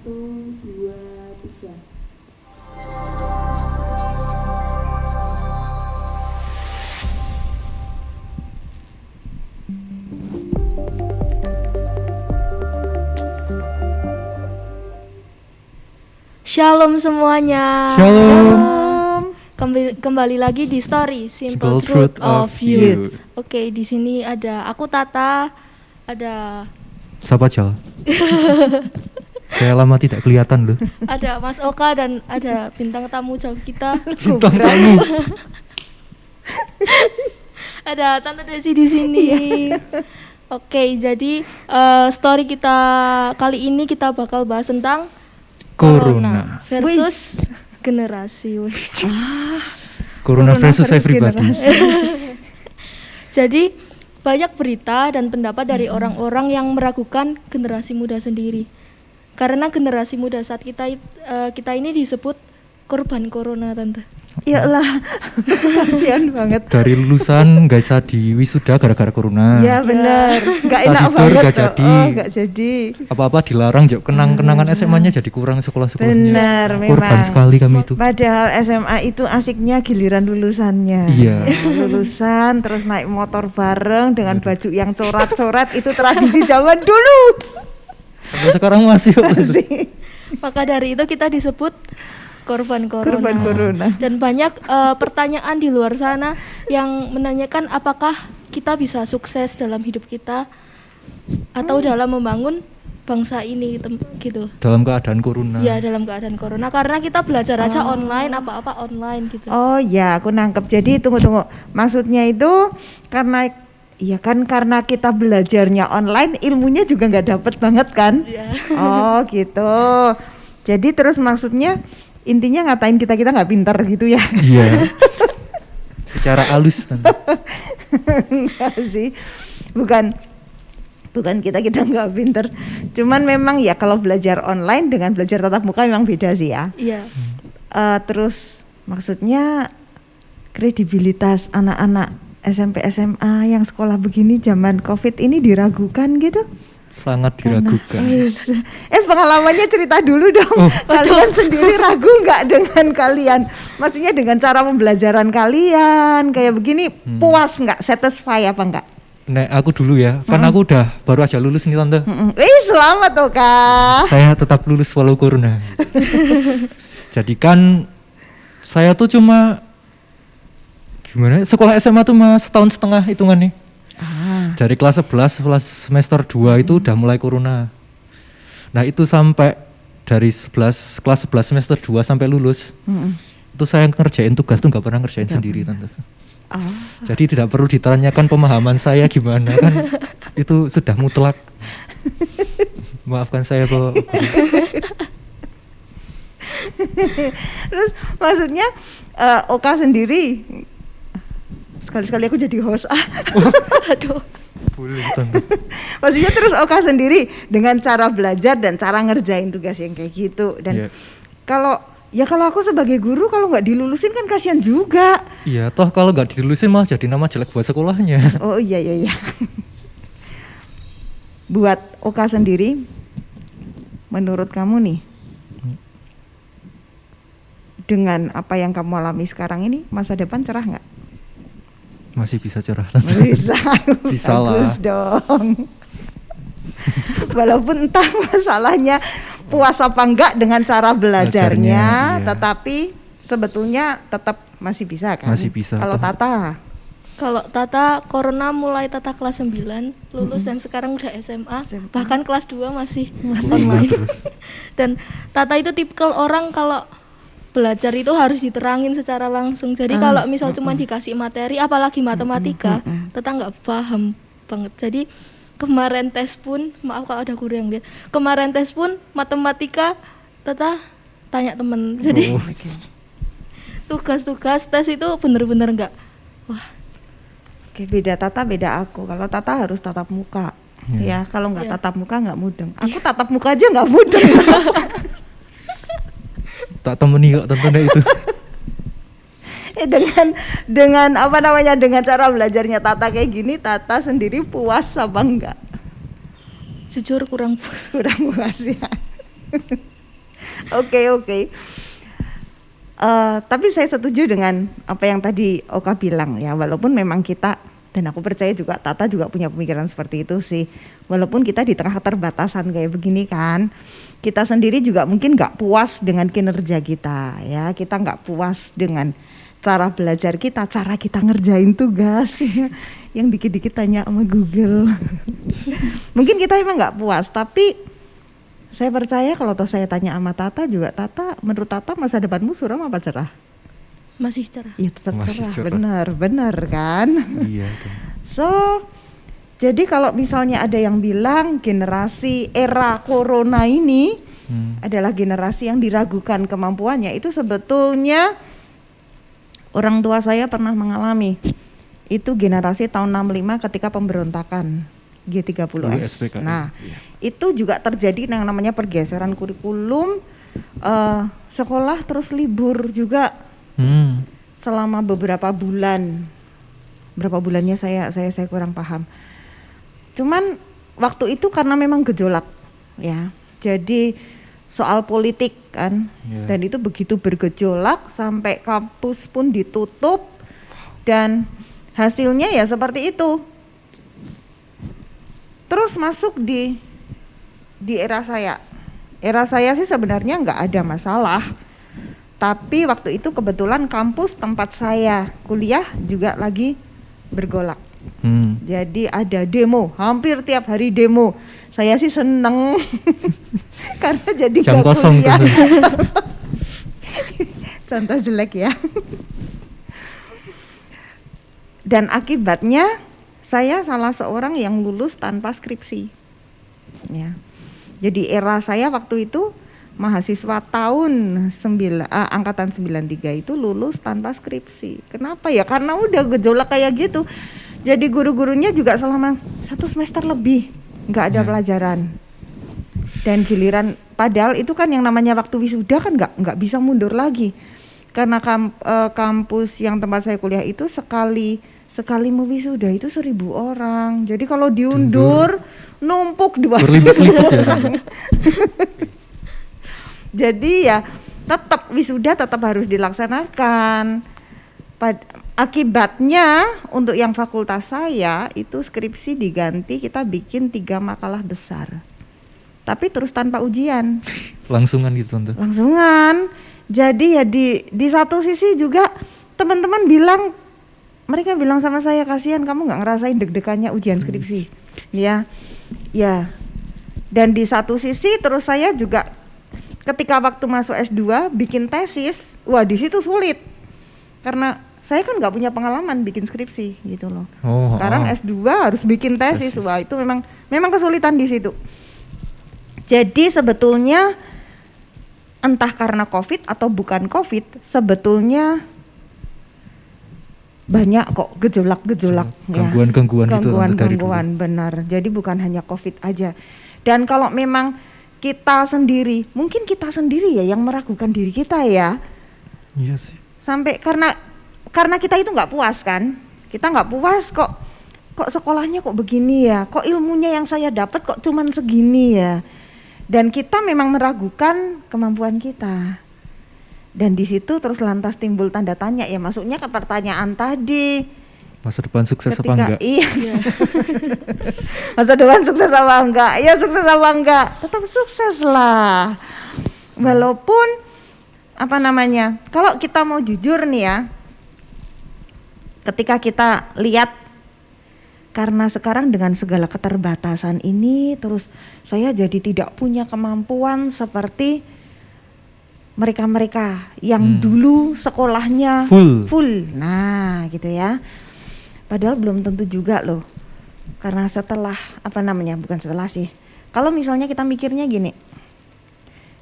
2, 3. Shalom semuanya. Shalom. Kembali lagi di Story Simple Truth of Youth. Oke, di sini ada aku Tata, ada Siapa Jal? Saya lama tidak kelihatan loh. ada Mas Oka dan ada bintang tamu jauh kita. Bintang tamu. Ada Tante Desi di sini. Oke, jadi story kita kali ini kita bakal bahas tentang Corona versus generasi. Corona versus everybody. Jadi banyak berita dan pendapat dari orang-orang yang meragukan generasi muda sendiri. Karena generasi muda saat kita ini disebut korban corona, Tante. Iyalah, kasihan banget. Dari lulusan gak bisa di wisuda gara-gara corona. Ya benar, nggak enak Tidur banget. gak jadi. Nggak jadi. Apa-apa dilarang, kenangan SMA-nya jadi kurang sekolah-sekolahnya. Benar, Korban memang. sekali kami itu. Padahal SMA itu asiknya giliran lulusannya. Iya. Lulusan terus naik motor bareng dengan baju yang coret-coret, itu tradisi zaman dulu. Sampai sekarang masih. Masih. Maka dari itu kita disebut korban corona. Korban corona. Dan banyak pertanyaan di luar sana yang menanyakan apakah kita bisa sukses dalam hidup kita atau dalam membangun bangsa ini gitu. Dalam keadaan corona. Ya, dalam keadaan corona karena kita belajar aja online, apa-apa online gitu. Oh ya, aku nangkep. Jadi tunggu. Maksudnya itu karena kita belajarnya online, ilmunya juga nggak dapet banget kan? Iya. Oh gitu. Jadi terus maksudnya intinya ngatain kita nggak pintar gitu ya? Iya. Secara halus tentu. Enggak sih, bukan kita nggak pintar. Cuman memang ya kalau belajar online dengan belajar tatap muka memang beda sih ya. Iya. Terus maksudnya kredibilitas anak-anak SMP SMA yang sekolah begini zaman COVID ini diragukan gitu. Sangat diragukan. Pengalamannya cerita dulu dong. Oh. Kalian sendiri ragu nggak dengan kalian? Maksudnya dengan cara pembelajaran kalian kayak begini, puas nggak? Satisfy apa enggak? Nek aku dulu ya, kan aku udah baru aja lulus nih Tante. Selamat toh Kak. Saya tetap lulus walau corona. Jadi kan saya tuh cuma gimana? Sekolah SMA tuh mah setahun setengah hitungannya. Dari kelas 11, kelas semester 2 itu udah mulai corona. Nah itu sampai dari kelas 11 semester 2 sampai lulus, itu saya ngerjain tugas tuh gak pernah ngerjain sendiri Tante. Jadi tidak perlu ditanyakan pemahaman saya gimana kan, itu sudah mutlak. Maafkan saya kalau Terus maksudnya Oka sendiri, sekali-sekali aku jadi host. Aduh. boleh Tante. Maksudnya terus Oka sendiri dengan cara belajar dan cara ngerjain tugas yang kayak gitu. Dan kalau aku sebagai guru kalau nggak dilulusin kan kasihan juga. Iya, toh kalau nggak dilulusin malah jadi nama jelek buat sekolahnya. Oh iya. Buat Oka sendiri, menurut kamu nih, dengan apa yang kamu alami sekarang ini, masa depan cerah nggak? Masih bisa cerah. Bisa lah. Bagus dong. Walaupun entah masalahnya puas apa enggak dengan cara belajarnya, iya. tetapi sebetulnya tetap masih bisa kan? Masih bisa. Kalau Tata? Kalau Tata corona mulai Tata kelas 9 lulus dan sekarang udah SMA. Bahkan kelas 2 masih online. Dan Tata itu tipikal orang kalau belajar itu harus diterangin secara langsung. Jadi kalau misal cuma dikasih materi, apalagi matematika, Tata nggak paham banget. Jadi kemarin tes pun, maaf kalau ada guru yang lihat, kemarin tes pun matematika Tata tanya temen. Jadi tugas-tugas tes itu bener-bener nggak. Wah. Oke, beda Tata beda aku. Kalau Tata harus tatap muka. Ya, kalau nggak tatap muka nggak mudeng. Aku tatap muka aja nggak mudeng. Tak temeni kok tentunya itu. Dengan apa namanya, dengan cara belajarnya Tata kayak gini, Tata sendiri puas apa enggak? Jujur kurang puas. Kurang puas ya. Oke. Tapi saya setuju dengan apa yang tadi Oka bilang ya, walaupun memang kita, dan aku percaya juga Tata juga punya pemikiran seperti itu sih. Walaupun kita di tengah keterbatasan kayak begini kan, kita sendiri juga mungkin gak puas dengan kinerja kita ya. Kita gak puas dengan cara belajar kita, cara kita ngerjain tugas ya, yang dikit-dikit tanya sama Google. Mungkin kita emang gak puas, tapi saya percaya kalau toh saya tanya sama Tata juga, menurut Tata masa depanmu suram apa cerah? Masih cerah. Iya tetap cerah, benar kan? Iya. So, jadi kalau misalnya ada yang bilang generasi era corona ini adalah generasi yang diragukan kemampuannya, itu sebetulnya orang tua saya pernah mengalami. Itu generasi tahun 65 ketika pemberontakan G30S. Nah, itu juga terjadi yang namanya pergeseran kurikulum, sekolah terus libur juga. Selama beberapa bulan, berapa bulannya saya kurang paham. Cuman waktu itu karena memang gejolak ya, jadi soal politik kan, dan itu begitu bergejolak sampai kampus pun ditutup dan hasilnya ya seperti itu. Terus masuk di era saya. Era saya sih sebenarnya nggak ada masalah. Tapi waktu itu kebetulan kampus tempat saya kuliah juga lagi bergolak. Jadi ada demo, hampir tiap hari demo. Saya sih seneng karena jadi jam gak kosong kuliah. Contoh jelek ya. Dan akibatnya saya salah seorang yang lulus tanpa skripsi. Ya. Jadi era saya waktu itu mahasiswa tahun angkatan 93 itu lulus tanpa skripsi. Kenapa ya? Karena udah gejolak kayak gitu. Jadi guru-gurunya juga selama 1 semester lebih nggak ada pelajaran. Dan giliran, padahal itu kan yang namanya waktu wisuda kan nggak bisa mundur lagi. Karena kampus yang tempat saya kuliah itu sekali mau wisuda itu 1.000 orang. Jadi kalau diundur numpuk di berlipat-lipat ya. Jadi ya tetap wisuda tetap harus dilaksanakan. Akibatnya untuk yang fakultas saya itu skripsi diganti, kita bikin 3 makalah besar. Tapi terus tanpa ujian. Langsungan gitu Tante. Langsungan. Jadi ya di satu sisi juga teman-teman mereka bilang sama saya, kasihan kamu nggak ngerasain deg-degannya ujian skripsi. Ya. Dan di satu sisi terus saya juga ketika waktu masuk S2 bikin tesis, wah di situ sulit. Karena saya kan nggak punya pengalaman bikin skripsi gitu loh. Sekarang S2 harus bikin tesis, wah itu memang kesulitan di situ. Jadi sebetulnya entah karena COVID atau bukan COVID, sebetulnya banyak kok gejolak-gejolak ya. Gangguan benar. Jadi bukan hanya COVID aja. Dan kalau memang kita sendiri, mungkin kita sendiri ya yang meragukan diri kita ya. Iya sih. Sampai karena kita itu nggak puas kan, kita nggak puas kok sekolahnya kok begini ya, kok ilmunya yang saya dapat kok cuman segini ya, dan kita memang meragukan kemampuan kita, dan di situ terus lantas timbul tanda tanya ya, masuknya ke pertanyaan tadi, masa depan sukses apa enggak? Iya. Masa depan sukses apa enggak? Ya sukses apa enggak? Tetap sukses lah, walaupun kalau kita mau jujur nih ya, ketika kita lihat, karena sekarang dengan segala keterbatasan ini, terus saya jadi tidak punya kemampuan seperti mereka-mereka yang dulu sekolahnya full. Nah gitu ya. Padahal belum tentu juga loh. Karena bukan setelah sih. Kalau misalnya kita mikirnya gini,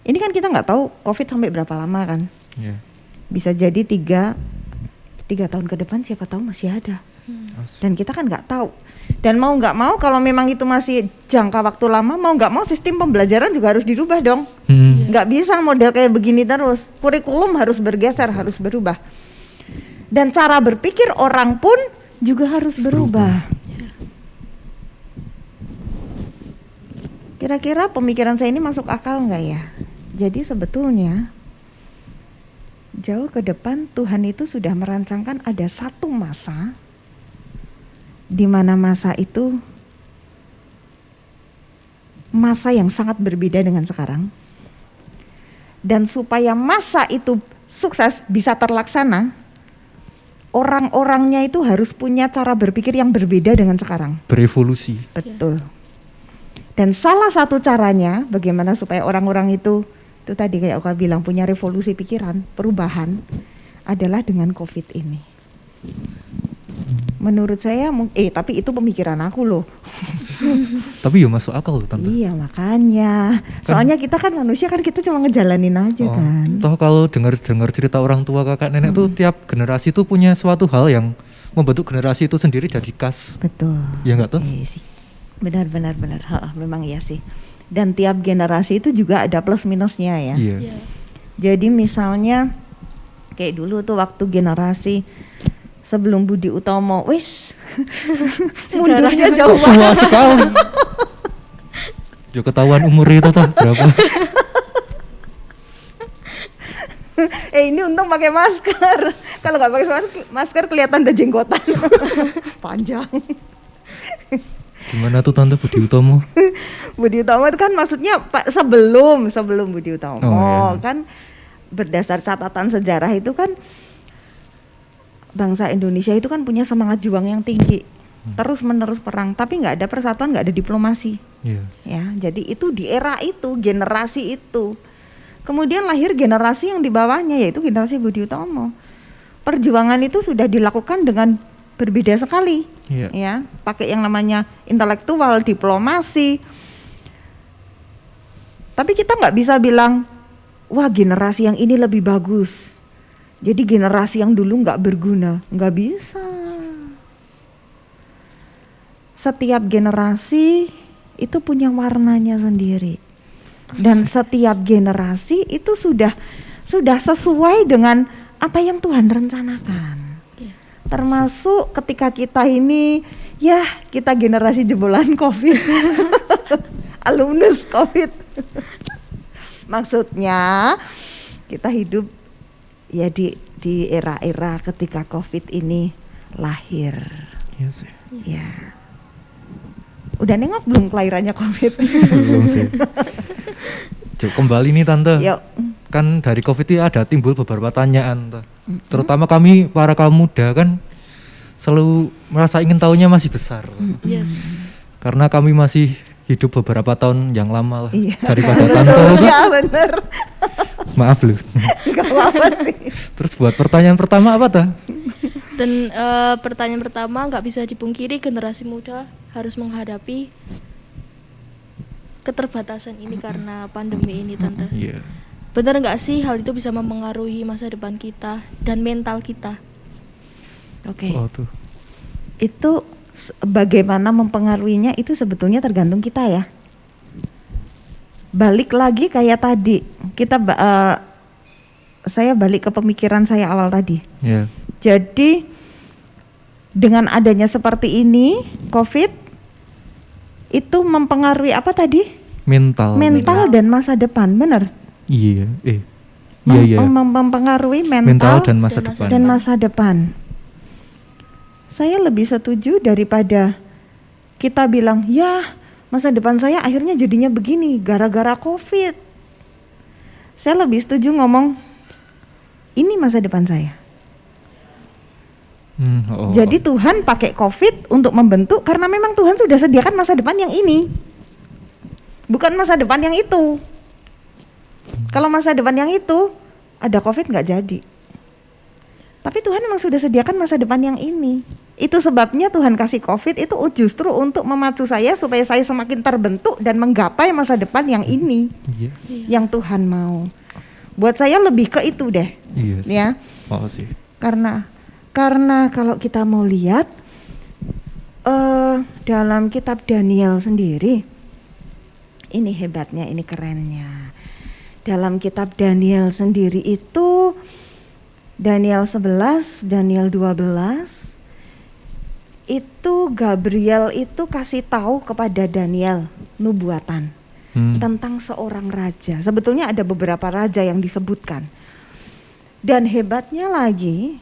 ini kan kita nggak tahu COVID sampai berapa lama kan. Bisa jadi 3 tahun ke depan siapa tahu masih ada. Dan kita kan nggak tahu. Dan mau nggak mau kalau memang itu masih jangka waktu lama, mau nggak mau sistem pembelajaran juga harus dirubah dong. Nggak bisa model kayak begini terus. Kurikulum harus bergeser, harus berubah. Dan cara berpikir orang pun juga harus berubah. Kira-kira pemikiran saya ini masuk akal nggak ya? Jadi sebetulnya jauh ke depan Tuhan itu sudah merancangkan ada satu masa di mana masa itu masa yang sangat berbeda dengan sekarang. Dan supaya masa itu sukses bisa terlaksana, orang-orangnya itu harus punya cara berpikir yang berbeda dengan sekarang. Berevolusi. Betul. Dan salah satu caranya bagaimana supaya orang-orang itu tadi kayak Oka bilang punya revolusi pikiran, perubahan adalah dengan COVID ini. Menurut saya, tapi itu pemikiran aku loh. Tapi ya masuk akal loh Tante. Iya makanya. Soalnya kita kan manusia kan kita cuma ngejalanin aja kan. Toh kalau dengar cerita orang tua kakak nenek tuh tiap generasi tuh punya suatu hal yang membentuk generasi itu sendiri jadi khas. Betul. Ya enggak tuh? Iya sih. Benar. Memang iya sih. Dan tiap generasi itu juga ada plus minusnya ya. Iya. Jadi misalnya kayak dulu tuh waktu generasi sebelum Budi Utomo, mundurnya jauh tua banget. sekali. Jo ketahuan umurnya itu tuh berapa? Ini untung pakai masker. Kalau nggak pakai masker kelihatan ada jenggotan panjang. Gimana tuh Tante Budi Utomo? Budi Utomo itu kan maksudnya sebelum Budi Utomo kan berdasar catatan sejarah itu kan bangsa Indonesia itu kan punya semangat juang yang tinggi, terus menerus perang, tapi nggak ada persatuan, nggak ada diplomasi. Ya, jadi itu di era itu, generasi itu. Kemudian lahir generasi yang di bawahnya yaitu generasi Budi Utomo. Perjuangan itu sudah dilakukan dengan berbeda sekali, ya, pakai yang namanya intelektual, diplomasi. Tapi kita nggak bisa bilang, wah generasi yang ini lebih bagus, jadi generasi yang dulu nggak berguna, nggak bisa. Setiap generasi itu punya warnanya sendiri, dan setiap generasi itu sudah sesuai dengan apa yang Tuhan rencanakan. Termasuk ketika kita ini, ya kita generasi jebolan COVID, alumnus COVID. Maksudnya kita hidup ya di era-era ketika COVID ini lahir. Ya. Udah nengok belum kelahirannya COVID? Belum sih. Kembali nih Tante. Yuk. Kan dari COVID ini ada timbul beberapa pertanyaan, terutama kami para kaum muda kan selalu merasa ingin tahunya masih besar, karena kami masih hidup beberapa tahun yang lama lah daripada Tante. Iya bener. Maaf loh. Gak apa-apa sih. Terus buat pertanyaan pertama apa tuh? Dan pertanyaan pertama, nggak bisa dipungkiri generasi muda harus menghadapi keterbatasan ini karena pandemi ini Tante. Benar nggak sih hal itu bisa mempengaruhi masa depan kita dan mental kita? Oke. Itu bagaimana mempengaruhinya itu sebetulnya tergantung kita ya. Balik lagi kayak tadi kita saya balik ke pemikiran saya awal tadi. Jadi dengan adanya seperti ini COVID itu mempengaruhi apa tadi? Mental dan masa depan, benar? Iya. Mempengaruhi mental dan masa depan. Saya lebih setuju daripada kita bilang, ya masa depan saya akhirnya jadinya begini gara-gara COVID. Saya lebih setuju ngomong, ini masa depan saya. Jadi Tuhan pakai COVID untuk membentuk karena memang Tuhan sudah sediakan masa depan yang ini, bukan masa depan yang itu. Kalau masa depan yang itu ada COVID nggak jadi. Tapi Tuhan memang sudah sediakan masa depan yang ini. Itu sebabnya Tuhan kasih COVID itu justru untuk memacu saya supaya saya semakin terbentuk dan menggapai masa depan yang ini, yang Tuhan mau. Buat saya lebih ke itu deh, ya. Karena kalau kita mau lihat dalam kitab Daniel sendiri, ini hebatnya, ini kerennya. Dalam kitab Daniel sendiri itu Daniel 11, Daniel 12 itu Gabriel itu kasih tahu kepada Daniel nubuatan. tentang seorang raja. Sebetulnya ada beberapa raja yang disebutkan. Dan hebatnya lagi,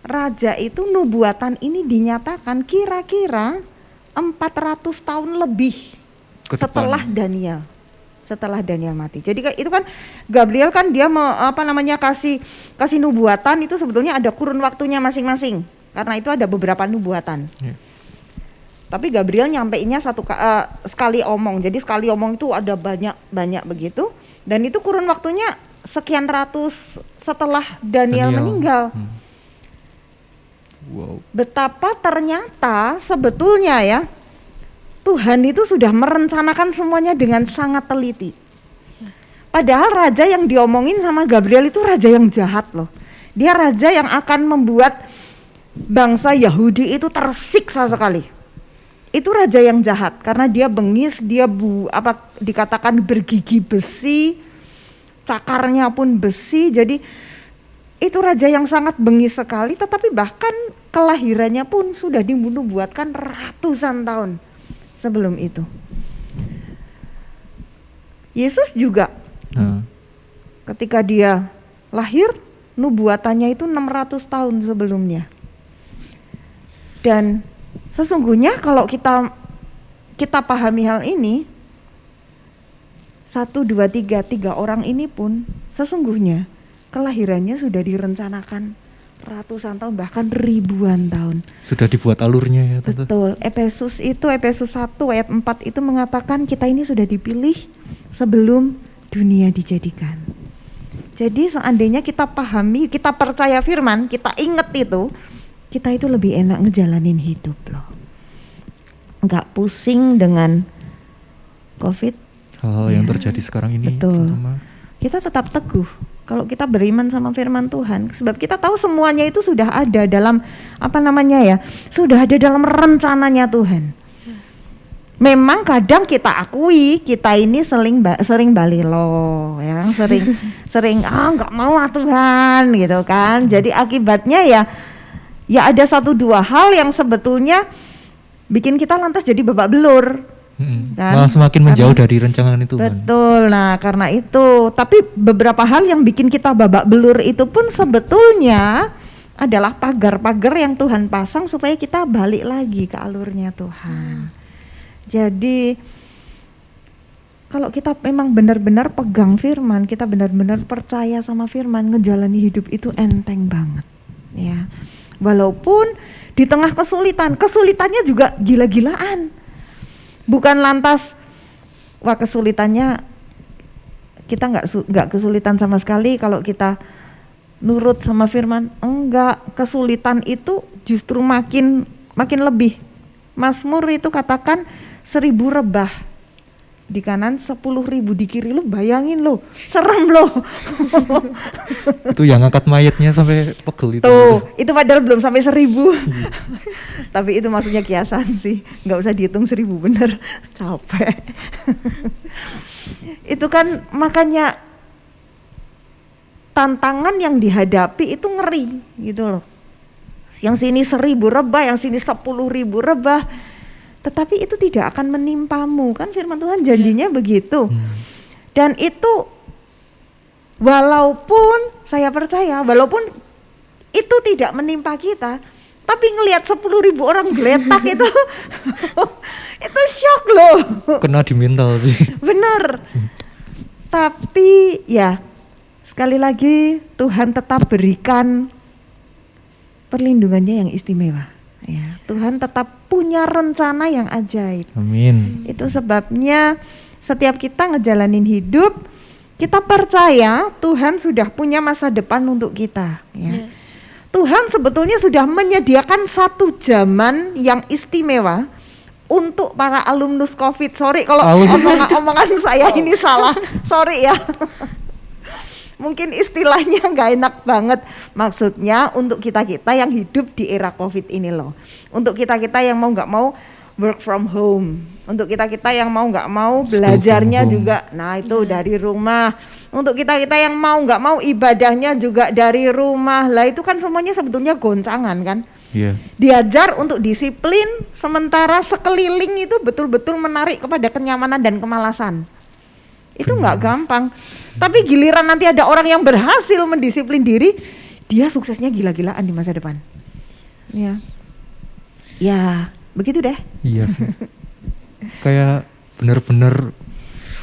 raja itu nubuatan ini dinyatakan kira-kira 400 tahun lebih setelah Daniel. Setelah Daniel mati. Jadi itu kan Gabriel kan dia kasih nubuatan itu sebetulnya ada kurun waktunya masing-masing. Karena itu ada beberapa nubuatan. Tapi Gabriel nyampeinnya sekali omong. Jadi sekali omong itu ada banyak begitu. Dan itu kurun waktunya sekian ratus setelah Daniel meninggal. Wow. Betapa ternyata sebetulnya ya Tuhan itu sudah merencanakan semuanya dengan sangat teliti. Padahal raja yang diomongin sama Gabriel itu raja yang jahat loh. Dia raja yang akan membuat bangsa Yahudi itu tersiksa sekali. Itu raja yang jahat karena dia bengis, dia dikatakan bergigi besi, cakarnya pun besi. Jadi itu raja yang sangat bengis sekali, tetapi bahkan kelahirannya pun sudah dinubuatkan ratusan tahun sebelum itu. Yesus juga ketika dia lahir, nubuatannya itu 600 tahun sebelumnya. Dan sesungguhnya kalau kita pahami hal ini, 1, 2, 3 orang ini pun sesungguhnya kelahirannya sudah direncanakan ratusan tahun, bahkan ribuan tahun. Sudah dibuat alurnya ya. Betul. Efesus 1 ayat 4 itu mengatakan kita ini sudah dipilih sebelum dunia dijadikan. Jadi seandainya kita pahami, kita percaya firman, kita ingat itu, kita itu lebih enak ngejalanin hidup loh. Enggak pusing dengan COVID. Hal-hal yang terjadi sekarang ini. Betul. Kita tetap teguh kalau kita beriman sama firman Tuhan, sebab kita tahu semuanya itu sudah ada dalam sudah ada dalam rencananya Tuhan. Memang kadang kita akui kita ini sering balilo, ya, sering nggak mau Tuhan gitu kan. Jadi akibatnya ya ada 1-2 hal yang sebetulnya bikin kita lantas jadi babak belur. Kan? Malah semakin menjauh dari rencangan itu. Betul. Nah karena itu, tapi beberapa hal yang bikin kita babak belur itu pun sebetulnya adalah pagar-pagar yang Tuhan pasang supaya kita balik lagi ke alurnya Tuhan. Jadi kalau kita memang benar-benar pegang firman, kita benar-benar percaya sama firman, ngejalani hidup itu enteng banget ya. Walaupun di tengah kesulitannya juga gila-gilaan. Bukan lantas kesulitannya kita nggak kesulitan sama sekali kalau kita nurut sama firman. Enggak, kesulitan itu justru makin lebih. Mazmur itu katakan 1000 rebah di kanan, 10.000 di kiri. Lu bayangin lo, serem lo. Itu yang angkat mayatnya sampai pegel itu. Tuh, itu padahal belum sampai 1000. Tapi itu maksudnya kiasan sih, nggak usah dihitung 1000 bener, capek. Itu kan makanya tantangan yang dihadapi itu ngeri gitu loh. Yang sini 1000 rebah, yang sini 10.000 rebah. Tetapi itu tidak akan menimpamu, kan firman Tuhan janjinya begitu. Dan itu walaupun saya percaya, walaupun itu tidak menimpa kita, tapi ngelihat 10.000 orang geletak itu itu syok loh. Kena di mental sih. Bener. Tapi ya sekali lagi Tuhan tetap berikan perlindungannya yang istimewa. Ya, Tuhan tetap punya rencana yang ajaib. Amin. Itu sebabnya setiap kita ngejalanin hidup, kita percaya Tuhan sudah punya masa depan untuk kita. Ya. Yes. Tuhan sebetulnya sudah menyediakan satu zaman yang istimewa untuk para alumnus COVID. Sorry kalau omongan saya ini salah, sorry ya. Mungkin istilahnya nggak enak banget. Maksudnya untuk kita-kita yang hidup di era COVID ini loh. Untuk kita-kita yang mau nggak mau work from home. Untuk kita-kita yang mau nggak mau belajarnya juga, nah itu dari rumah. Untuk kita-kita yang mau nggak mau ibadahnya juga dari rumah. Lah itu kan semuanya sebetulnya goncangan kan. Yeah. Diajar untuk disiplin, sementara sekeliling itu betul-betul menarik kepada kenyamanan dan kemalasan. Itu nggak gampang. Tapi giliran nanti ada orang yang berhasil mendisiplin diri, dia suksesnya gila-gilaan di masa depan. Ya, begitu deh. Iya sih. Kayak benar-benar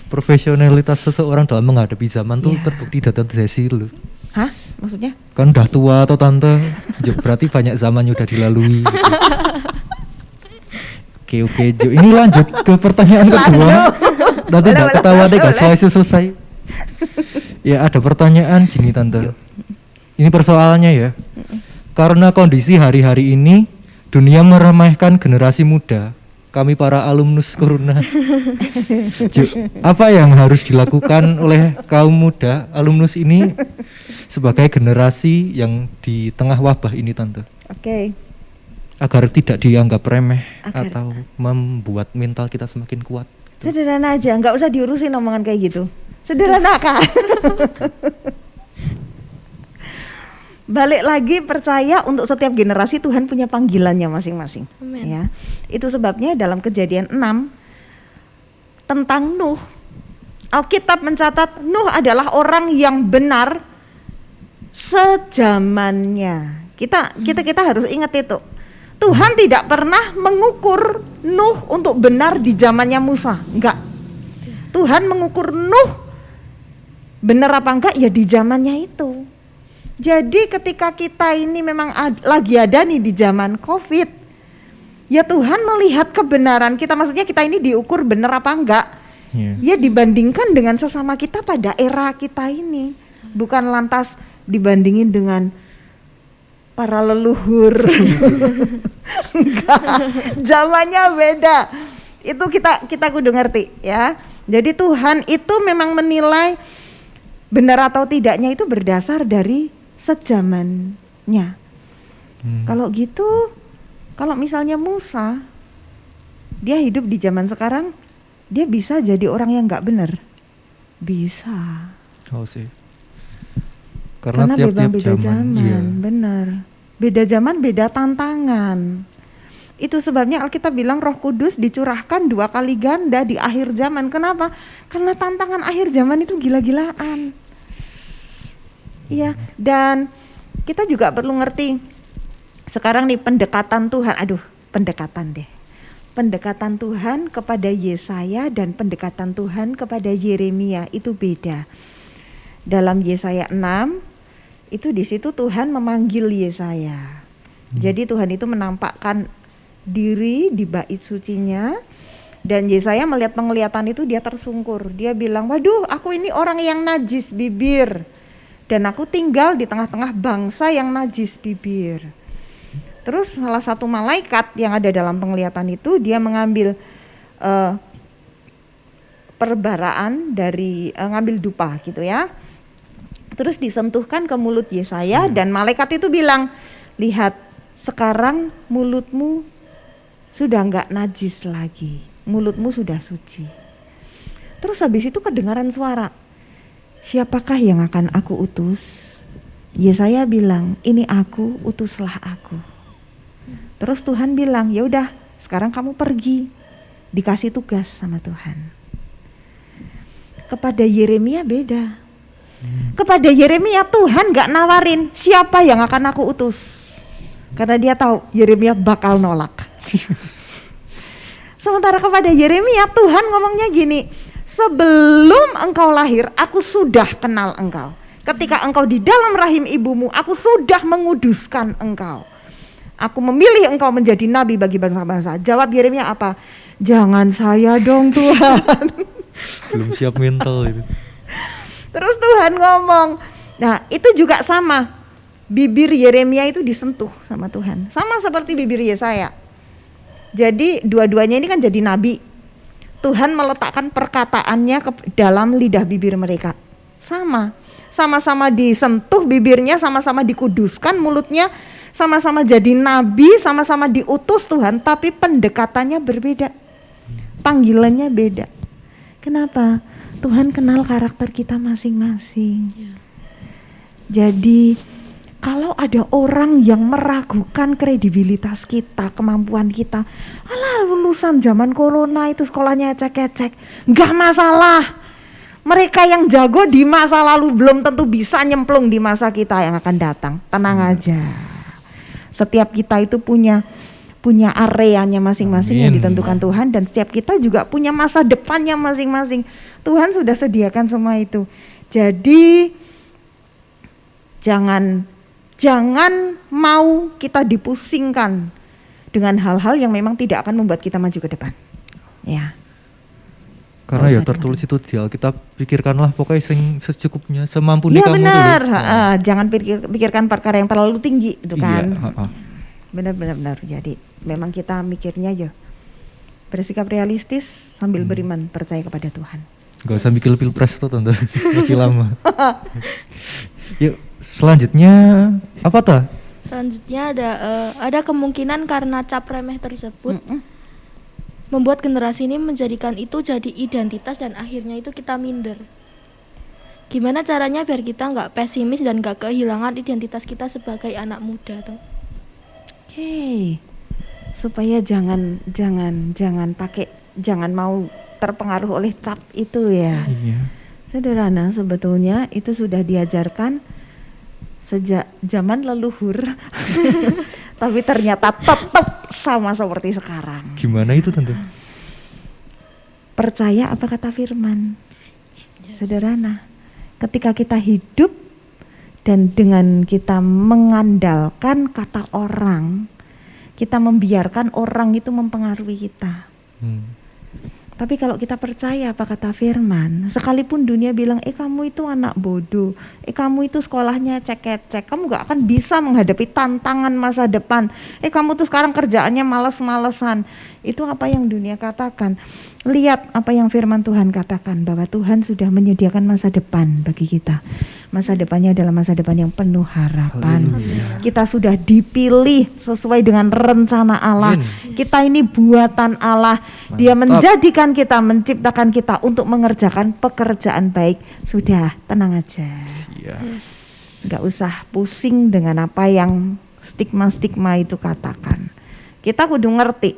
profesionalitas seseorang dalam menghadapi zaman tuh terbukti dari Desi loh. Hah? Maksudnya? Kan udah tua atau tante, berarti banyak zamannya udah dilalui. Oke, Jo. Ini lanjut ke pertanyaan kedua. Nanti nggak ketawa deh, gak selesai. Ya ada pertanyaan gini tante. Ini persoalannya ya. Karena kondisi hari-hari ini dunia meremehkan generasi muda. Kami para alumnus Corona. Apa yang harus dilakukan oleh kaum muda alumnus ini sebagai generasi yang di tengah wabah ini tante? Oke. Agar tidak dianggap remeh atau membuat mental kita semakin kuat. Gitu. Sederhana aja, nggak usah diurusin omongan kayak gitu. Sederhana kan? Balik lagi percaya untuk setiap generasi Tuhan punya panggilannya masing-masing. Amen. Ya, itu sebabnya dalam Kejadian 6 tentang Nuh, Alkitab mencatat Nuh adalah orang yang benar sejamannya. Kita harus ingat itu. Tuhan tidak pernah mengukur Nuh untuk benar di zamannya Musa, enggak. Tuhan mengukur Nuh benar apa enggak ya di zamannya itu. Jadi ketika kita ini memang lagi ada nih di zaman COVID, ya Tuhan melihat kebenaran kita, maksudnya kita ini diukur benar apa enggak, ya dibandingkan dengan sesama kita pada era kita ini, bukan lantas dibandingin dengan para leluhur. Enggak, zamannya beda. Itu kita kudu ngerti ya. Jadi Tuhan itu memang menilai benar atau tidaknya itu berdasar dari sejamannya. Kalau gitu, kalau misalnya Musa dia hidup di zaman sekarang, dia bisa jadi orang yang nggak benar, bisa. Oh sih. Karena tiap-tiap beda zaman, iya. Benar. Beda zaman, beda tantangan. Itu sebabnya Alkitab bilang Roh Kudus dicurahkan 2 kali ganda di akhir zaman. Kenapa? Karena tantangan akhir zaman itu gila-gilaan. Iya, dan kita juga perlu ngerti sekarang nih pendekatan Tuhan, pendekatan Tuhan kepada Yesaya dan pendekatan Tuhan kepada Yeremia itu beda. Dalam Yesaya 6 itu di situ Tuhan memanggil Yesaya. Jadi Tuhan itu menampakkan diri di bait sucinya, dan Yesaya melihat penglihatan itu dia tersungkur. Dia bilang, "Waduh, aku ini orang yang najis bibir. Dan aku tinggal di tengah-tengah bangsa yang najis bibir." Terus salah satu malaikat yang ada dalam penglihatan itu dia mengambil perbaraan dari ngambil dupa gitu ya. Terus disentuhkan ke mulut Yesaya dan malaikat itu bilang, "Lihat, sekarang mulutmu sudah enggak najis lagi. Mulutmu sudah suci." Terus habis itu kedengaran suara, "Siapakah yang akan aku utus?" Yesaya bilang, "Ini aku, utuslah aku." Terus Tuhan bilang, "Ya udah, sekarang kamu pergi." Dikasih tugas sama Tuhan. Kepada Yeremia beda. Kepada Yeremia Tuhan gak nawarin siapa yang akan aku utus, karena dia tahu Yeremia bakal nolak. Sementara kepada Yeremia Tuhan ngomongnya gini, "Sebelum engkau lahir aku sudah kenal engkau. Ketika engkau di dalam rahim ibumu aku sudah menguduskan engkau. Aku memilih engkau menjadi nabi bagi bangsa-bangsa." Jawab Yeremia apa? "Jangan saya dong Tuhan." Belum siap mental itu. Terus Tuhan ngomong, nah itu juga sama, bibir Yeremia itu disentuh sama Tuhan, sama seperti bibir Yesaya. Jadi dua-duanya ini kan jadi nabi. Tuhan meletakkan perkataannya ke dalam lidah bibir mereka. Sama-sama disentuh bibirnya, sama-sama dikuduskan mulutnya, sama-sama jadi nabi, sama-sama diutus Tuhan, tapi pendekatannya berbeda, panggilannya beda. Kenapa? Tuhan kenal karakter kita masing-masing. Jadi kalau ada orang yang meragukan kredibilitas kita, kemampuan kita, "Alah, lulusan zaman corona itu sekolahnya ecek-ecek." Enggak masalah. Mereka yang jago di masa lalu belum tentu bisa nyemplung di masa kita yang akan datang. Tenang aja. Setiap kita itu punya areanya masing-masing yang ditentukan Tuhan, dan setiap kita juga punya masa depannya masing-masing. Tuhan sudah sediakan semua itu. Jadi jangan mau kita dipusingkan dengan hal-hal yang memang tidak akan membuat kita maju ke depan. Ya. Karena ya tertulis itu di Alkitab, pikirkanlah pokoknya secukupnya, semampu kamu. Iya benar, jangan pikirkan perkara yang terlalu tinggi itu kan. Iya, benar. Jadi memang kita mikirnya aja, bersikap realistis sambil beriman, percaya kepada Tuhan. Gak usah mikir pilpres tuh tante, masih lama. Yuk selanjutnya apa tuh? Selanjutnya ada kemungkinan karena cap remeh tersebut membuat generasi ini menjadikan itu jadi identitas dan akhirnya itu kita minder. Gimana caranya biar kita nggak pesimis dan nggak kehilangan identitas kita sebagai anak muda tuh? Oke, supaya jangan mau terpengaruh oleh cap itu ya. Iya. Sederhana, sebetulnya itu sudah diajarkan sejak zaman leluhur. Tapi ternyata tetap sama seperti sekarang. Gimana itu tentu? Percaya apa kata firman. Sederhana. Ketika kita hidup dan dengan kita mengandalkan kata orang, kita membiarkan orang itu mempengaruhi kita. Tapi kalau kita percaya apa kata firman, sekalipun dunia bilang, kamu itu anak bodoh, kamu itu sekolahnya cek-cek, kamu gak akan bisa menghadapi tantangan masa depan, kamu tuh sekarang kerjaannya males-malesan. Itu apa yang dunia katakan. Lihat apa yang firman Tuhan katakan, bahwa Tuhan sudah menyediakan masa depan bagi kita. Masa depannya adalah masa depan yang penuh harapan. Kita sudah dipilih sesuai dengan rencana Allah. Kita ini buatan Allah. Dia menjadikan kita, menciptakan kita untuk mengerjakan pekerjaan baik. Sudah, tenang aja. Gak usah pusing dengan apa yang stigma-stigma itu katakan. Kita kudu ngerti.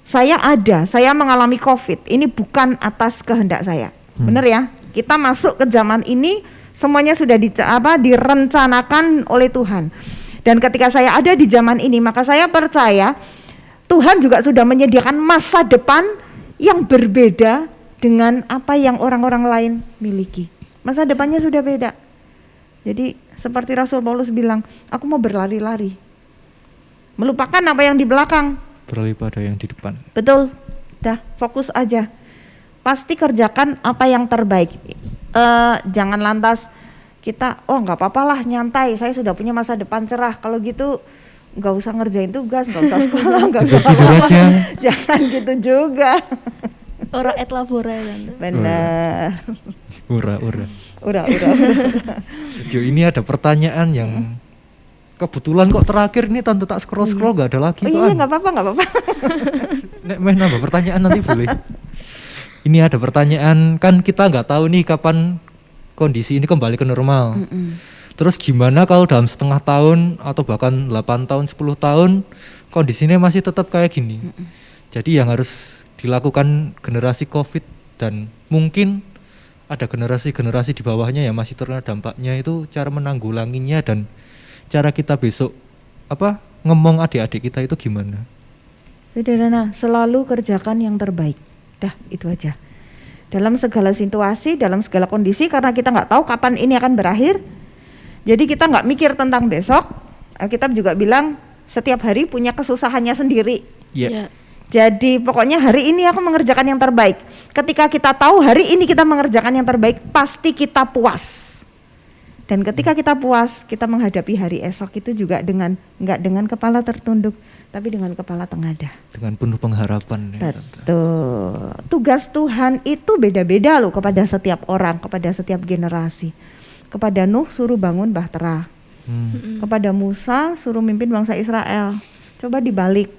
Saya mengalami COVID. Ini bukan atas kehendak saya. Benar ya? Kita masuk ke zaman ini semuanya sudah direncanakan oleh Tuhan. Dan ketika saya ada di zaman ini, maka saya percaya Tuhan juga sudah menyediakan masa depan yang berbeda dengan apa yang orang-orang lain miliki. Masa depannya sudah beda. Jadi seperti Rasul Paulus bilang, aku mau berlari-lari, melupakan apa yang di belakang, beralih pada yang di depan. Betul, dah fokus aja. Pasti kerjakan apa yang terbaik. Jangan lantas kita, nggak apa-apa lah, nyantai, saya sudah punya masa depan cerah. Kalau gitu nggak usah ngerjain tugas, nggak usah sekolah, nggak usah apa-apa. Jangan gitu juga. Ora et labora kan. Benar. Ura. Jo, ini ada pertanyaan yang kebetulan kok terakhir ini tante tak scroll nggak ada lagi. Iya nggak apa-apa. Nek nambah pertanyaan nanti boleh. Ini ada pertanyaan, kan kita nggak tahu nih kapan kondisi ini kembali ke normal. Terus gimana kalau dalam setengah tahun atau bahkan 8 tahun, 10 tahun kondisinya masih tetap kayak gini. Jadi yang harus dilakukan generasi COVID dan mungkin ada generasi-generasi di bawahnya yang masih terkena dampaknya, itu cara menanggulanginya dan cara kita besok ngomong adik-adik kita itu gimana? Sederhana, selalu kerjakan yang terbaik. Dah, itu aja. Dalam segala situasi, dalam segala kondisi, karena kita nggak tahu kapan ini akan berakhir, jadi kita nggak mikir tentang besok. Alkitab juga bilang setiap hari punya kesusahannya sendiri. Jadi pokoknya hari ini aku mengerjakan yang terbaik. Ketika kita tahu hari ini kita mengerjakan yang terbaik, pasti kita puas. Dan ketika kita puas, kita menghadapi hari esok itu juga nggak dengan kepala tertunduk, tapi dengan kepala tengadah. Dengan penuh pengharapan. Betul. Tugas Tuhan itu beda-beda loh kepada setiap orang, kepada setiap generasi. Kepada Nuh suruh bangun bahtera. Kepada Musa suruh mimpin bangsa Israel. Coba dibalik.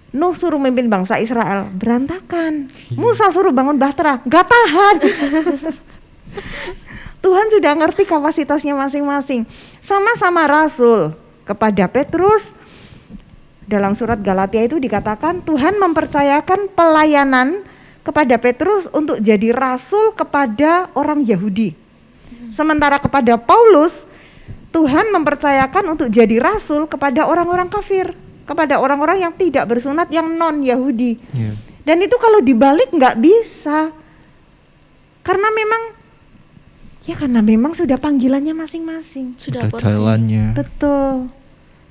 Nuh suruh mimpin bangsa Israel, berantakan. Musa suruh bangun bahtera, gak tahan. Tuhan sudah ngerti kapasitasnya masing-masing. Sama-sama rasul. Kepada Petrus, dalam surat Galatia itu dikatakan Tuhan mempercayakan pelayanan kepada Petrus untuk jadi rasul kepada orang Yahudi. Sementara kepada Paulus, Tuhan mempercayakan untuk jadi rasul kepada orang-orang kafir, kepada orang-orang yang tidak bersunat, yang non-Yahudi. Yeah. Dan itu kalau dibalik nggak bisa, karena memang sudah panggilannya masing-masing. Sudah jalannya. Betul.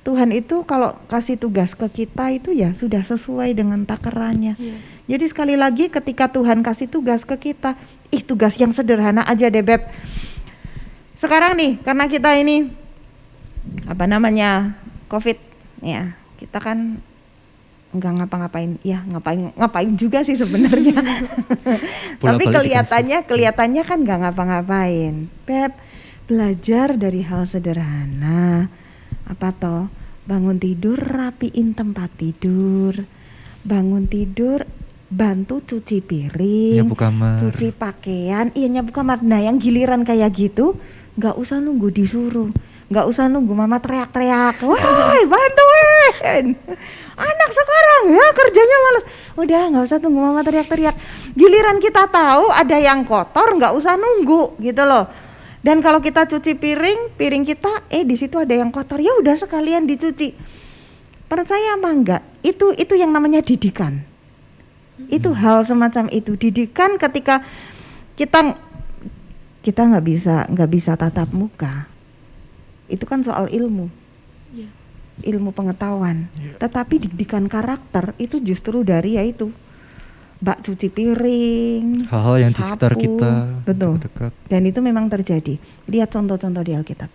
Tuhan itu kalau kasih tugas ke kita itu ya sudah sesuai dengan takarannya. Yeah. Jadi sekali lagi ketika Tuhan kasih tugas ke kita, tugas yang sederhana aja deh Beb. Sekarang nih karena kita ini COVID ya, kita kan enggak ngapa-ngapain, ya ngapain juga sih sebenarnya. Tapi kelihatannya kan enggak ngapa-ngapain. Beb, belajar dari hal sederhana. Apa toh? Bangun tidur rapiin tempat tidur, bangun tidur bantu cuci piring, nyapu kamar, cuci pakaian, nyapu kamar. Nah yang giliran kayak gitu nggak usah nunggu disuruh, nggak usah nunggu mama teriak-teriak, woi bantuin anak sekarang ya kerjanya malas. Udah nggak usah tunggu mama teriak-teriak, giliran kita tahu ada yang kotor nggak usah nunggu gitu loh. Dan kalau kita cuci piring kita di situ ada yang kotor, ya udah sekalian dicuci. Percaya apa enggak? Itu yang namanya didikan. Itu hal semacam itu, didikan ketika kita nggak bisa tatap muka. Itu kan soal ilmu. Yeah. Ilmu pengetahuan. Yeah. Tetapi didikan karakter itu justru dari yaitu bak cuci piring, hal-hal yang sapu, di sekitar kita, betul. Dekat. Dan itu memang terjadi. Lihat contoh-contoh di Alkitab.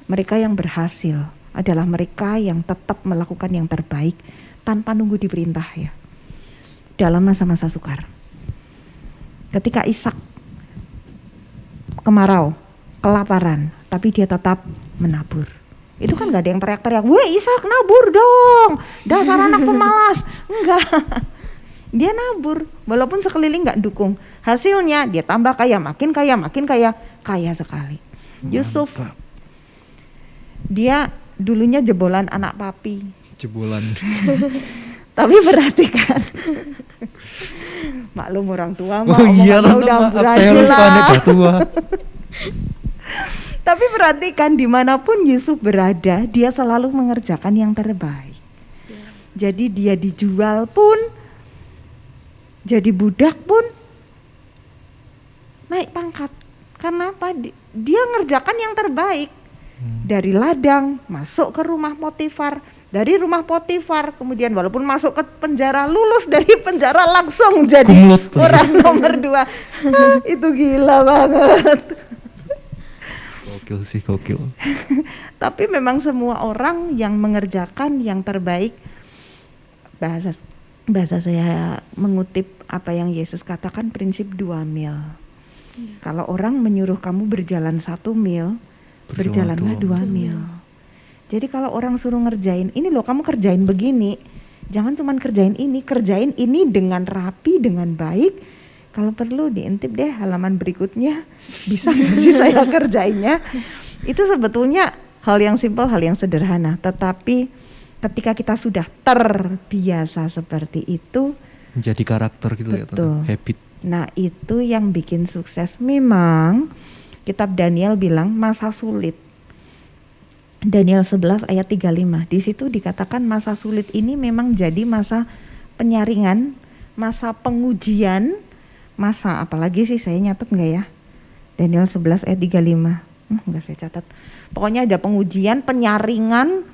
Mereka yang berhasil adalah mereka yang tetap melakukan yang terbaik tanpa nunggu diperintah ya. Dalam masa-masa sukar. Ketika Ishak kemarau, kelaparan, tapi dia tetap menabur. Itu kan gak ada yang teriak-teriak, "Weh Ishak nabur dong, dasar anak pemalas." Enggak. Dia nabur, walaupun sekeliling gak dukung. Hasilnya dia tambah kaya, makin kaya sekali. Yusuf, dia dulunya jebolan anak papi. Jebolan. Tapi perhatikan, maklum orang tua mah udah tua. Tapi perhatikan dimanapun Yusuf berada, dia selalu mengerjakan yang terbaik. Jadi dia dijual pun, jadi budak pun naik pangkat. Karena apa? Dia ngerjakan yang terbaik. Dari ladang masuk ke rumah Potifar, dari rumah Potifar kemudian walaupun masuk ke penjara, lulus dari penjara langsung jadi orang nomor 2. Itu gila banget. Gokil. Tapi memang semua orang yang mengerjakan yang terbaik, bahasa saya mengutip apa yang Yesus katakan, prinsip 2 mil. Kalau orang menyuruh kamu berjalan 1 mil, berjalanlah 2 mil. Jadi kalau orang suruh ngerjain, ini loh kamu kerjain begini, jangan cuma kerjain ini dengan rapi, dengan baik. Kalau perlu diintip deh halaman berikutnya, bisa nggak sih saya kerjainnya. Itu sebetulnya hal yang simpel, hal yang sederhana. Tetapi ketika kita sudah terbiasa seperti itu, menjadi karakter gitu. betul. Ya, habit. Nah itu yang bikin sukses. Memang kitab Daniel bilang masa sulit. Daniel 11 ayat 35. Di situ dikatakan masa sulit ini memang jadi masa penyaringan, masa pengujian, masa apalagi sih saya nyatet enggak ya? Daniel 11 ayat 35. Enggak saya catat. Pokoknya ada pengujian, penyaringan,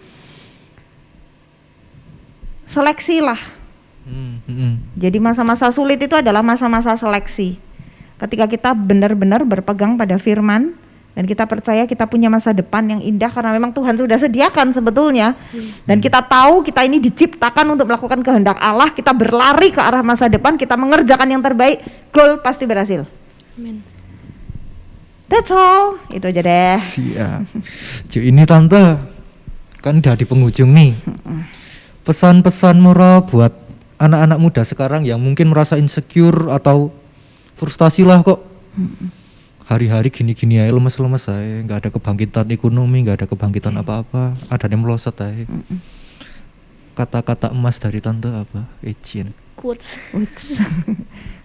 seleksi lah. Jadi masa-masa sulit itu adalah masa-masa seleksi. Ketika kita benar-benar berpegang pada firman dan kita percaya kita punya masa depan yang indah karena memang Tuhan sudah sediakan sebetulnya. Dan kita tahu kita ini diciptakan untuk melakukan kehendak Allah, kita berlari ke arah masa depan, kita mengerjakan yang terbaik, goal pasti berhasil. Amin. That's all. Itu aja deh. Siap. Ini tante kan udah di penghujung nih. Pesan-pesan moral buat anak-anak muda sekarang yang mungkin merasa insecure atau frustasi lah kok. Hari-hari gini-gini aja lemes-lemes aja, nggak ada kebangkitan ekonomi, nggak ada kebangkitan apa-apa, ada yang melosot aja. Kata-kata emas dari tante apa? Ejin. Quotes. Uts.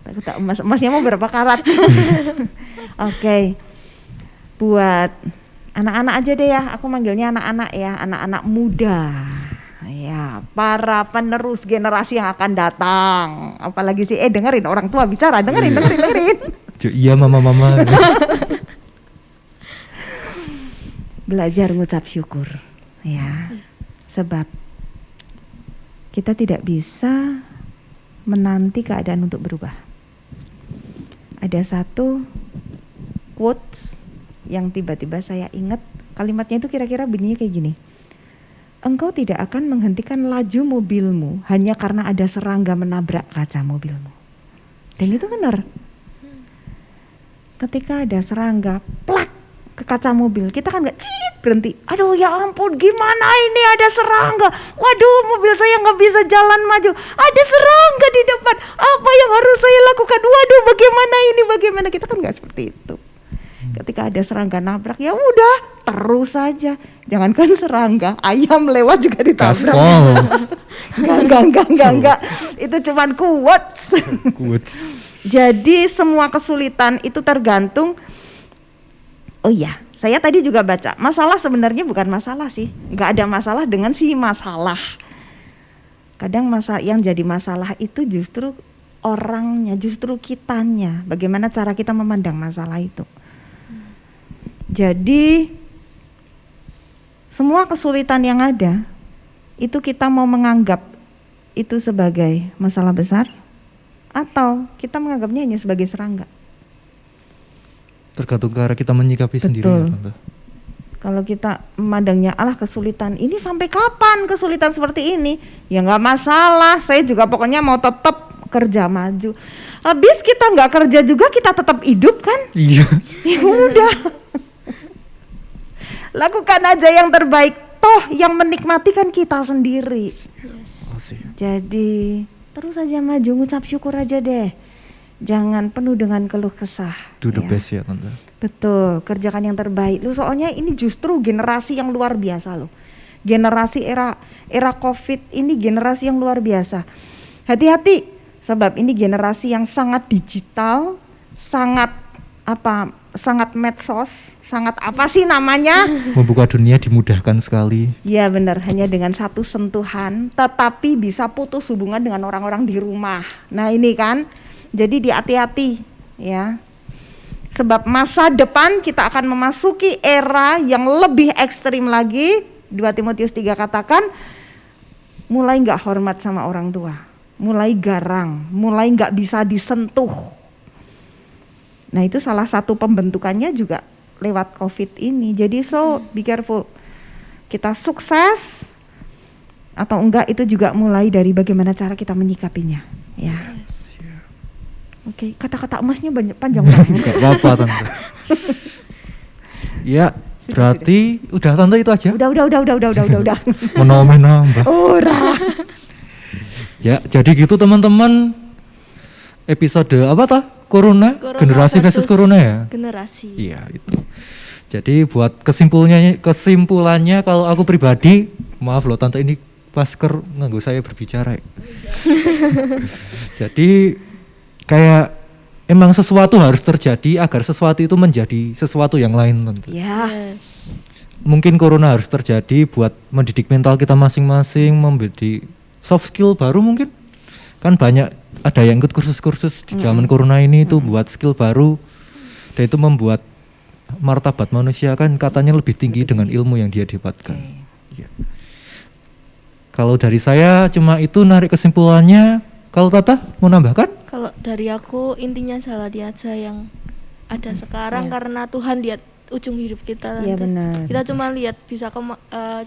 Aku tak emasnya mau berapa karat? Oke. Buat anak-anak aja deh ya, aku manggilnya anak-anak ya, anak-anak muda. Ya, para penerus generasi yang akan datang. Apalagi sih dengerin orang tua bicara, dengerin. Iya mama. Belajar ngucap syukur ya. Sebab kita tidak bisa menanti keadaan untuk berubah. Ada satu quotes yang tiba-tiba saya ingat, kalimatnya itu kira-kira bunyinya kayak gini. Engkau tidak akan menghentikan laju mobilmu hanya karena ada serangga menabrak kaca mobilmu. Dan itu benar. Ketika ada serangga plak ke kaca mobil, kita kan gak berhenti. Aduh ya ampun, gimana ini ada serangga. Waduh, mobil saya gak bisa jalan maju. Ada serangga di depan. Apa yang harus saya lakukan? Waduh, bagaimana? Kita kan gak seperti itu. Ketika ada serangga nabrak, ya udah terus saja. Jangankan serangga, ayam lewat juga ditabrak. Enggak. Itu cuman quotes. Jadi semua kesulitan itu tergantung. Oh iya, saya tadi juga baca. Masalah sebenarnya bukan masalah sih. Enggak ada masalah dengan si masalah. Kadang yang jadi masalah itu justru orangnya, justru kitanya. Bagaimana cara kita memandang masalah itu. Jadi semua kesulitan yang ada itu kita mau menganggap itu sebagai masalah besar atau kita menganggapnya hanya sebagai serangga. Tergantung cara kita menyikapi sendiri ya, Tante. Kalau kita memandangnya kesulitan ini sampai kapan kesulitan seperti ini? Ya nggak masalah, saya juga pokoknya mau tetap kerja maju. Habis kita nggak kerja juga kita tetap hidup kan? Iya. Ya udah. Lakukan aja yang terbaik. Toh yang menikmati kan kita sendiri. Jadi terus aja maju, ngucap syukur aja deh. Jangan penuh dengan keluh kesah. Do the best ya Tante. Betul, kerjakan yang terbaik. Soalnya ini justru generasi yang luar biasa loh. Generasi era Covid ini generasi yang luar biasa. Hati-hati, sebab ini generasi yang sangat digital, sangat medsos, sangat membuka dunia dimudahkan sekali. Ya benar, hanya dengan satu sentuhan tetapi bisa putus hubungan dengan orang-orang di rumah. Nah ini kan, jadi hati-hati ya. Sebab masa depan kita akan memasuki era yang lebih ekstrim lagi. 2 Timotius 3 katakan, mulai gak hormat sama orang tua, mulai garang, mulai gak bisa disentuh. Nah itu salah satu pembentukannya juga lewat Covid ini. Jadi be careful. Kita sukses atau enggak itu juga mulai dari bagaimana cara kita menyikapinya. Ya. Oke, kata-kata emasnya panjang banget. Enggak apa-apa Tante. Ya, berarti udah Tante itu aja. Udah. Menambah. Ora. Ya, jadi gitu teman-teman. Episode apa toh? Corona generasi versus Corona ya? Generasi. Iya, itu. Jadi buat kesimpulannya kalau aku pribadi, maaf loh Tante ini masker nganggo saya berbicara. Jadi kayak emang sesuatu harus terjadi agar sesuatu itu menjadi sesuatu yang lain Tante. Yes. Mungkin Corona harus terjadi buat mendidik mental kita masing-masing, memberi soft skill baru mungkin. Kan banyak ada yang ikut kursus-kursus di zaman Corona ini itu buat skill baru. Dan itu membuat martabat manusia kan katanya lebih tinggi dengan ilmu yang dia dapatkan. Ya. Kalau dari saya cuma itu narik kesimpulannya. Kalau Tata mau nambahkan? Kalau dari aku intinya jalani aja yang ada sekarang karena Tuhan lihat ujung hidup kita. Iya benar. Kita cuma lihat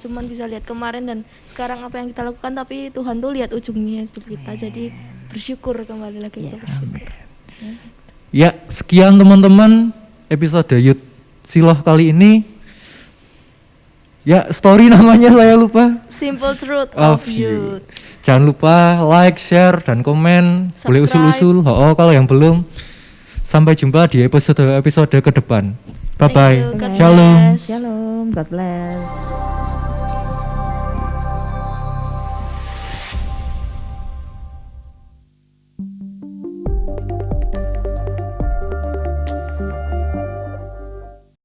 cuman bisa lihat kemarin dan sekarang apa yang kita lakukan, tapi Tuhan tuh lihat ujungnya hidup kita. Jadi bersyukur kembali lagi ke bersyukur. Ya, sekian teman-teman episode Youth Siloh kali ini. Ya, story namanya saya lupa. Simple Truth of Youth. Jangan lupa like, share, dan komen. Subscribe. Boleh usul-usul. Kalau yang belum. Sampai jumpa di episode ke depan. Bye bye. God Shalom. bless. Shalom, God bless.